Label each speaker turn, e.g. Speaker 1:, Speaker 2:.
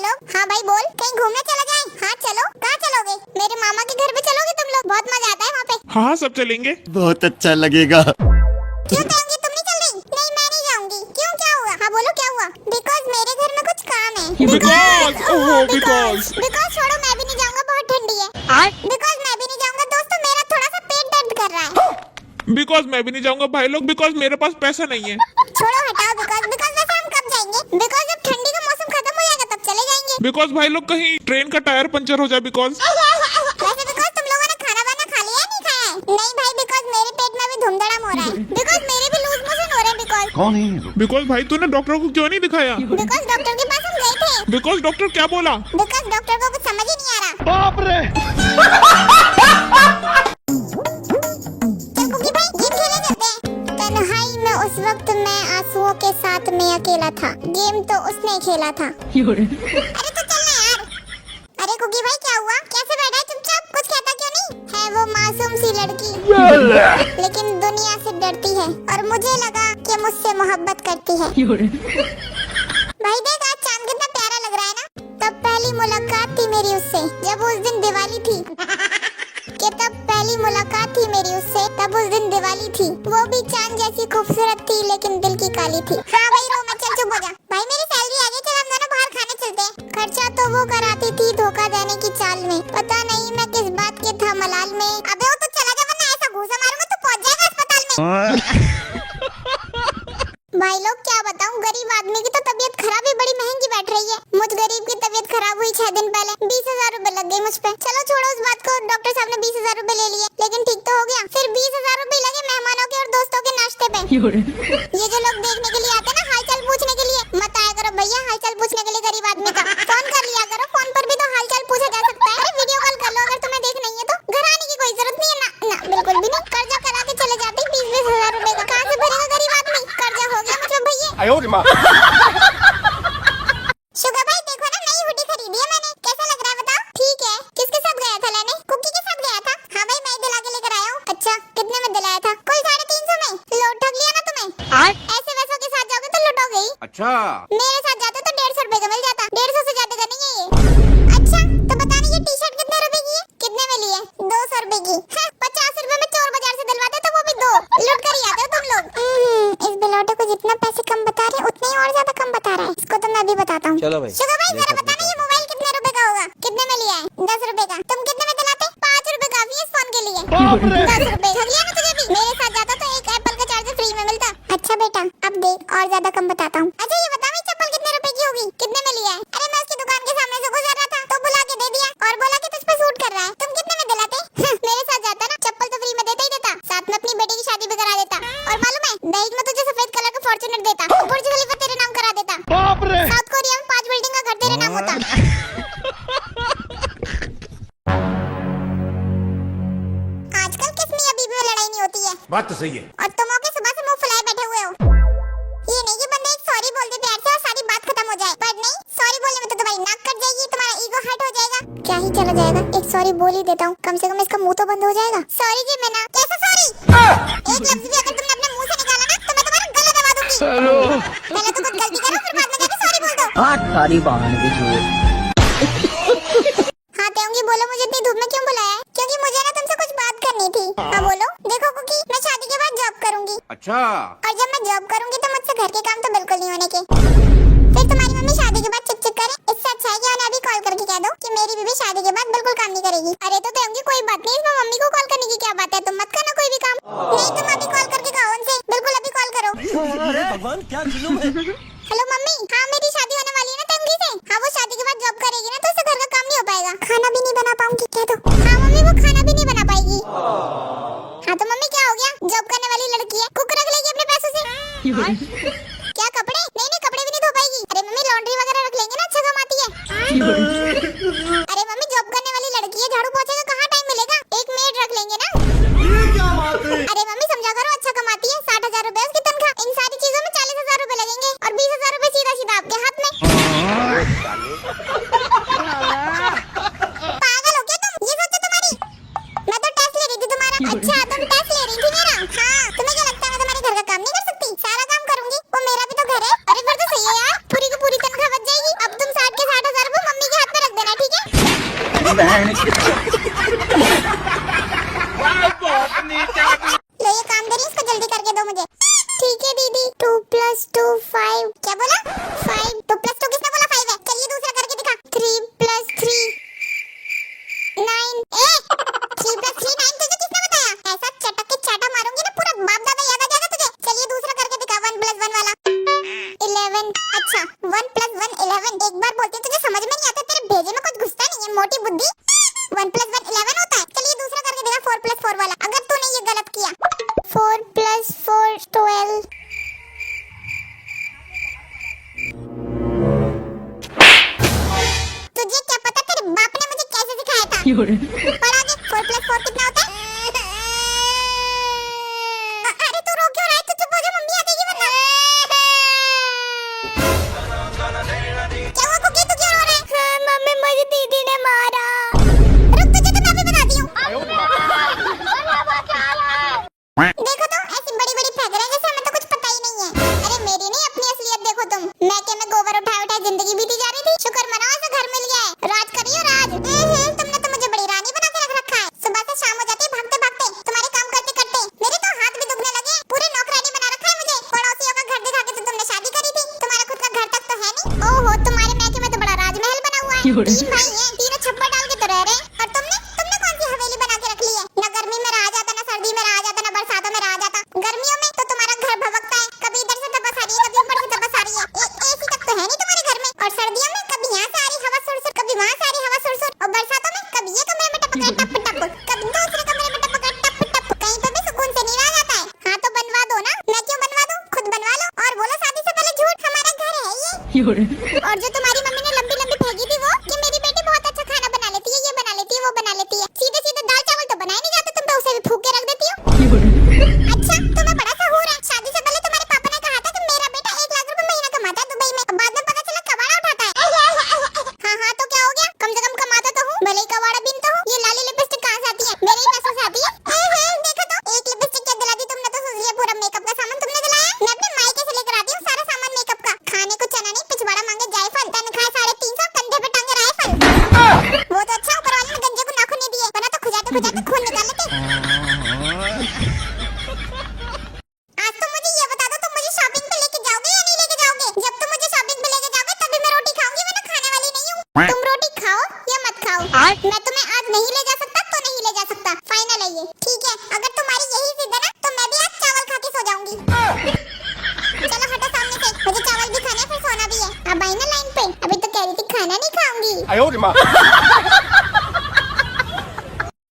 Speaker 1: Hello, हाँ भाई बोल, कहीं घूमने चला जाए? हाँ चलो, कहाँ चलोगे? मेरे मामा के घर पे चलोगे तुम लोग? बहुत मजा आता है वहाँ पे।
Speaker 2: हाँ सब चलेंगे।
Speaker 3: बहुत अच्छा लगेगा।
Speaker 1: क्यों जाओगी? तुम नहीं चल रही? नहीं मैं नहीं जाऊंगी। क्यों, क्या हुआ? हाँ बोलो क्या हुआ? बिकॉज मेरे घर में कुछ काम है।
Speaker 2: बिकॉज
Speaker 1: छोड़ो, मैं भी नहीं जाऊंगा, बहुत ठंडी है। बिकॉज मैं भी नहीं जाऊंगा दोस्तों, मेरा थोड़ा सा पेट दर्द कर रहा है।
Speaker 2: बिकॉज मैं भी नहीं जाऊंगा भाई लोग, बिकॉज मेरे पास पैसा नहीं है।
Speaker 1: छोड़ो हटाओ, बिकॉज वैसे हम कब जाएंगे? बिकॉज जब ठंडी का मौसम खत्म हो जाएगा तब चले जाएंगे।
Speaker 2: बिकॉज भाई लोग कहीं ट्रेन का टायर पंचर हो जाए। बिकॉज
Speaker 1: वैसे बिकॉज तुम लोगों ने खाना वाना खा लिया नहीं खाया है? नहीं भाई, बिकॉज मेरे पेट में भी धूमधड़ाम हो रहा है। बिकॉज मेरे भी लूज मोशन हो रहे हैं। बिकॉज
Speaker 3: कौन है?
Speaker 2: बिकॉज भाई तूने डॉक्टर को क्यों नहीं दिखाया?
Speaker 1: बिकॉज डॉक्टर के पास हम गए थे।
Speaker 2: बिकॉज डॉक्टर क्या बोला?
Speaker 1: बिकॉज डॉक्टर को कुछ समझ ही नहीं आ रहा।
Speaker 3: बाप रे।
Speaker 1: चल कुकी भाई, गेम खेलने चलते हैं। तन्हाई में उस वक्त मैं आंसुओं के साथ में अकेला था। गेम तो उसने खेला था। अरे तो चलना यार। अरे कुकी भाई क्या हुआ? कैसे बैठा है चुपचाप? कुछ कहता क्यों नहीं? है वो मासूम सी लड़की, लेकिन दुनिया से डरती है और मुझे लगा कि मुझसे मोहब्बत करती है। भाई देख, आज चांद कितना प्यारा लग रहा है ना। तब पहली मुलाकात थी मेरी उससे, जब उस दिन दिवाली थी। तब पहली मुलाकात थी मेरी उससे, तब उस दिन दिवाली थी। वो भी चांद जैसी खूबसूरत थी, लेकिन दिल की काली थी। हाँ भाई रो मत, चल चुप हो जा। भाई मेरी सैलरी आ गई, चल हम दोनों बाहर खाने चलते हैं। खर्चा तो वो कराती थी धोखा देने की चाल में। पता नहीं मैं किस बात के था मलाल में। अबे वो तो चला जा, वरना ऐसा घूसा मारूंगा तो पहुंच जाएगा अस्पताल में। भाई लोग क्या बताऊं, गरीब आदमी की तो तबीयत खराब ही बड़ी महंगी बैठ रही है। मुझ गरीब की तबीयत खराब हुई 6 दिन पहले, 20,000 रुपए लग गए मुझ पे। चलो छोड़ो उस बात को, डॉक्टर साहब ने 20,000 रुपए ले लिए, लेकिन ठीक तो हो गया। फिर 20,000 रुपए लगे मेहमानों के और दोस्तों के नाश्ते पे। ये जो लोग देखने के लिए आते हैं ना हालचाल पूछने के लिए, मत आया करो भैया हालचाल पूछने के लिए गरीब आदमी का। फोन कर लिया करो, फोन पर भी तो हालचाल पूछा जा सकता है। अरे वीडियो कॉल कर लो, अगर तुम्हें देखना ही है तो। घर आने की कोई जरूरत नहीं है ना, बिल्कुल भी नहीं। कर्जा करा के चले जाते 20,000 रुपए का। कहाँ से भरेगा गरीब आदमी? कर्जा हो गया मतलब भैया। शुगर भाई देखो ना, नई हुडी खरीदी है मैंने। कैसा लग रहा है बताओ? ठीक है। किसके साथ गया था लेने? कुकी के साथ गया था। हाँ भाई मैं दिला के लेकर आया हूँ। अच्छा कितने में दिलाया था? कुल 350 में। लौट ठग लिया ना तुम्हें। ऐसे वैसों के साथ जाओगे तो लुटोगे ही।
Speaker 3: अच्छा।
Speaker 1: मेरे साथ जाते तो 150 रुपए का मिल जाता। 150 से ज्यादा का नहीं है ये। अच्छा तो बताना ये टी शर्ट कितने रुपए की है? कितने में लिए? 200 रुपए की। 50 रुपए में चोर बाजार से दिलवाते तो वो भी 2 लुट कर ही आते हो तुम लोग। इस बिलौटे को जितना पैसे कम बता रहे उतने ही और ज्यादा कम बता रहा है। इसको तो मैं भी बताता हूँ।
Speaker 3: चलो भाई।
Speaker 1: शुगर भाई जरा बताना ये मोबाइल कितने रुपए का होगा? कितने में लिया है? 10 रुपए का। तुम कितने में दिलाते? 5 रुपए काफी है इस फोन के लिए। 10 रुपए ठग लिया ना तुझे भी। मेरे साथ जाता तो एक एप्पल का चार्जर फ्री में मिलता। अच्छा बेटा अब देख और ज्यादा कम बताता हूँ। अच्छा ये बता मेरी चप्पल कितने रुपए की होगी? कितने में लिया है? अरे मैं उसकी दुकान के सामने से गुजर रहा था तो बुला के दे दिया और बोला कि तुझ पे सूट कर रहा है। तुम कितने में दिलाते? मेरे साथ जाता ना चप्पल तो फ्री में देता ही देता, साथ में अपनी बेटी की शादी भी करा देता। और मालूम है दहेज में तुझे सफेद कलर का फॉर्च्यूनर देता, बुर्ज खलीफा तेरे नाम करा देता।
Speaker 3: बाप रे।
Speaker 1: साउथ कोरिया में 5 बिल्डिंग का घर तेरे नाम होता। आजकल किस मियां बीवी में लड़ाई नहीं होती है।
Speaker 3: बात तो सही है।
Speaker 1: और तुम हो के सुबह से मुंह फुलाए बैठे हुए हो। ये नहीं कि बंदे एक सॉरी बोल दे प्यार से और सारी बात खत्म हो जाए, पर नहीं, सॉरी बोलने में तो तुम्हारी नाक कट जाएगी, तुम्हारा ईगो हर्ट हो जाएगा। क्या ही चला जाएगा, एक सॉरी बोल ही देता हूँ, कम से कम इसका मुंह तो बंद हो जाएगा। सॉरी जी मैना। कैसा सॉरी? एक लफ्ज भी अगर तुमने अपने मुंह से निकाला ना तो मैं तुम्हारा गला दबा दूंगी। पहले तो कुछ गलती करो फिर बाद में जाके सॉरी बोल दो।
Speaker 4: सारी बहाने की झूठ।
Speaker 1: हाँ तेंगी बोलो, मुझे इतनी धूप में क्यों बुलाया है? क्योंकि मुझे ना तुमसे कुछ बात करनी थी। हाँ बोलो। देखो कुकी, मैं शादी के बाद जॉब करूंगी।
Speaker 3: अच्छा।
Speaker 1: और जब मैं जॉब करूंगी तो मुझसे घर के काम तो बिल्कुल नहीं होने के। फिर तुम्हारी मम्मी शादी के बाद चिक करे। इससे अच्छा है कि उन्हें अभी कॉल करके कह दो कि मेरी बीवी शादी के बाद बिल्कुल काम नहीं करेगी। अरे तो तेंगी कोई बात नहीं, इसमें मम्मी को कॉल करने की क्या बात है? तुम मत करना कोई भी काम। नहीं तुम अभी कॉल करके कहो उनसे, बिल्कुल अभी कॉल करो।
Speaker 3: अरे भगवान क्या जुल्म है।
Speaker 1: हेलो मम्मी, हाँ मेरी शादी होने वाली है ना तेंगी से। हाँ वो शादी के बाद जॉब करेगी ना तो उससे घर का काम नहीं हो पाएगा, खाना भी नहीं बना पाऊंगी। कह दो। हाँ मम्मी वो खाना भी नहीं बना पाएगी। हाँ तो मम्मी क्या हो गया, जॉब करने वाली लड़की है, कुक रख लेगी अपने पैसों से। क्या कपड़े? नहीं नहीं कपड़े भी नहीं धो पाएगी। अरे मम्मी लॉन्ड्री वगैरह रख लेंगे ना, अच्छा कमाती है। अरे मम्मी जॉब करने वाली लड़की है, झाड़ू पोछे का कहाँ टाइम मिलेगा? एक मेड रख लेंगे ना।
Speaker 3: ये क्या बात है?
Speaker 1: अरे मम्मी समझा करो, अच्छा कमाती है, 60,000 रुपए उसकी तनख्वाह। इन सारी चीजों में 40,000 रुपए लगेंगे और 20,000 रुपए सीधा सीधा आपके हाथ में। पागल हो क्या तुम? ये सोचो तुम्हारी। मैं तो टेस्ट ले रही थी तुम्हारा। अच्छा तुम टेस्ट ले रही थी मेरा? हाँ तुम्हें क्या लगता है मैं तुम्हारे घर का काम नहीं कर सकती? सारा काम करूंगी, वो मेरा भी तो घर है। अरे फिर तो सही है यार, पूरी की पूरी तनख्वाह बच जाएगी। अब तुम 60 के 60,000 रुपए लो ये काम दे रही है, इसको जल्दी करके दो मुझे। ठीक है दीदी। 2 + 2 5। क्या बोला? 5। 2 + 2 किसने बोला 5 है? चलिए दूसरा करके दिखा। 3 + 3 9। 3 + 3 9 तुझे किसने बताया? ऐसा चटक के चाटा मारूंगी ना, पूरा बाप दादा याद आ जाएगा तुझे। चलिए दूसरा करके दिखा। 1 + 1 वाला 11। अच्छा 1 + 1 11। एक बार बोलते तुझे समझ में नहीं आता, तेरे भेजे में कुछ घुसता नहीं है, मोटी बुद्धि। 1 + 1 11 होता है। चलिए दूसरा करके दिखा 4 + 4 वाला। अगर तूने ये गलत किया। 4 + 4 12। तुझे क्या पता तेरे बाप ने मुझे कैसे सिखाया था? और आगे 4 + 4 कितना होता है? अरे तू रो क्यों रहा है? तू चुप हो जा, मम्मी आ जाएगी वरना। क्या हुआ कुकी, तू क्यों रो रहा है? हाँ, मम्मी मुझे दीदी ने मारा। रुक, तुझे तो मैं भी बताती हूँ। देखो तो ऐसी बड़ी बड़ी फेंक रहे हैं जैसे हमें तो कुछ पता ही नहीं है। अरे मेरी नहीं, अपनी असलियत देखो तुम। मैं गोबर उठाए उठाए जिंदगी बीती जा रही थी। शुक्र मनाओ ऐसा घर मिल गया है। राज करियो राज। तुमने तो मुझे बड़ी रानी बना के रख रखा है। सुबह से शाम हो जाती है भागते भागते, तुम्हारे काम करते करते। मेरे तो हाथ भी दुखने लगे। पूरे नौकरानी बना रखा है मुझे। पड़ोसियों का घर दिखा के तो तुमने शादी करी थी। तुम्हारा खुद का घर तक तो है नहीं। ओहो, तुम्हारे मैके में तो बड़ा राजमहल बना हुआ है। 3 भाई हैं, तीनों छप्पर डाल के तो रह रहे हैं। और तुमने कौन सी हवेली बना के रख ली है? न गर्मी में रहा जाता, न सर्दी में रहा जाता, न बरसातों में रहा जाता। गर्मियों में तो तुम्हारा घर भभकता है, कभी इधर से तपस आ रही है, कभी ऊपर से तपस आ रही है। एसी तक तो है नहीं तुम्हारे घर में। और सर्दियों में कभी यहाँ से आ रही हवा सुर-सुर, कभी वहाँ से आ रही हवा सुर-सुर। और बरसातों में कभी ये कमरे में टपक रहा है टप-टप, कभी दूसरे कमरे में टपक रहा है टप-टप। कहीं पे भी सुकून से नहीं रहा जाता है। हाँ तो बनवा दो ना। मैं क्यों बनवा दूं? खुद बनवा लो और बोलो शादी से पहले झूठ हमारा घर है ये। और जो तुम्हारी मम्मी ने लंबी लंबी फेंकी थी वो, कि मेरी बेटी बहुत अच्छा खाना बना लेती है, ये बना लेती है, वो बना लेती है। सीधे सीधे दाल चावल तो बनाए नहीं जाते, तुम तो उसे भी फूंक के रख देती हो। अच्छा तुम्हें बड़ा सहूर है। शादी से पहले तुम्हारे पापा ने कहा था कि मेरा बेटा 1 लाख रुपए महीना कमाता है दुबई में। बाद में पता चला कबाड़ा उठाता है। हाँ तो क्या हो गया? कम से कम कमाता तो हूँ, भले ही कबाड़ा बीनता हूँ। ये लाली लिपस्टिक कहाँ से आती है? मेरी ही नसों से आती है। देखो तो, एक लिपस्टिक क्या दिला दी तुमने तो सोच लिया पूरा मेकअप का सामान तुमने दिलाया। मैं अपने मायके से लेकर आती हूँ सारा सामान मेकअप का। खाने को चना नहीं, पिछवाड़ा मांगे जायफल, तनख्वाह 350, कंधे पे टांगे राइफल। वो तो अच्छा ऊपर वाले ने गंजे को नाखून नहीं दिए, वरना तो खुजाते खुजाते खून निकाल लेते। आज तो मुझे ये बता दो, तुम मुझे शॉपिंग पे लेके जाओगे या नहीं लेके जाओगे? जब तुम मुझे शॉपिंग पे लेके जाओगे तभी मैं रोटी खाऊंगी, वरना खाने वाली नहीं हूँ। तुम रोटी खाओ या मत खाओ, मैं तुम्हें आज नहीं ले जा सकता तो नहीं ले जा सकता। फाइनल है ये, ठीक है? अगर तुम्हारी यही जिद है ना तो मैं भी आज चावल खा के सो जाऊंगी। चलो हटो सामने से, मुझे चावल भी खाना है फिर सोना भी है। अब आई ना लाइन पे, अभी तो कह रही थी खाना नहीं खाऊंगी।